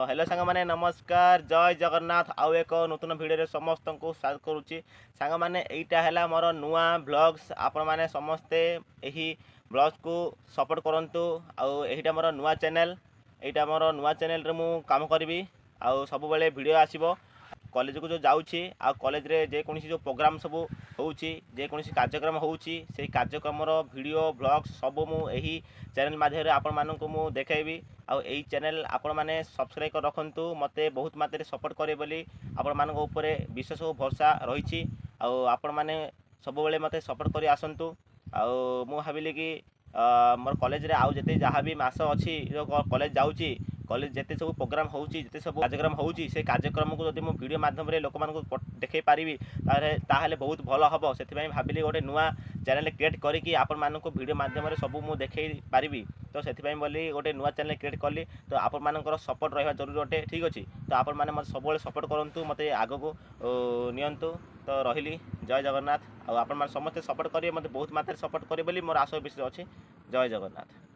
Hello सांग माने नमस्कार जय जगन्नाथ आउ एक नूतन भिडियो समस्त को स्वागत करुच्ची सांग माने एटा हैला मोर नुआ ब्लॉग्स आपण माने समस्ते एही ब्लॉग्स को सपोर्ट करंतु आउ एहीटा मोर नुआ चैनल एटा मोर नुआ चैनल रे मु काम करबी आउ सब बेले वीडियो आसीबो कॉलेज को जो जाऊँगी आ कॉलेज रे जेकोसी जो प्रोग्राम सब होउची जेकोसी कार्यक्रम होउची से कार्यक्रम वीडियो ब्लॉग्स सब मु एही चैनल माध्यम रे आपण मानन को मु देखाइबी आ एही चैनल आपण माने सब्सक्राइब कर रखंतु मते बहुत मात्रे सपोर्ट करे बोली आपण मानन को ऊपर विश्वास और भरोसा रहिछि आ आपण माने सब बेले मते सपोर्ट करी आसंतु आ मु भाबिली कि मोर कॉलेज रे आउ जते जहाँ भी मास अच्छी जो कॉलेज जाऊँगी कॉलेज जिते सब प्रोग्राम होउची जिते सब कार्यक्रम होउची से कार्यक्रम को जदि मु वीडियो माध्यम रे लोक मान को देखै पारिबी ताहले बहुत भलो हबो सेति भाबिली गोटे नुआ चैनल क्रिएट करिकी आपण मान को वीडियो माध्यम रे सब मु देखै पारिबी तो सेति बोली गोटे नुआ चैनल क्रिएट कली तो आपण मानकर सपोर्ट रहबा जरूरी अटे ठीक अछि तो आपण माने मते सब सपोर्ट करंतु मते आगो को नियंतु तो रहिली जय जगन्नाथ आ आपण मान समस्त सपोर्ट करिवे मते बहुत मात्रा सपोर्ट करिवे बोली मोर आशा विश्वास अछि जय जगन्नाथ।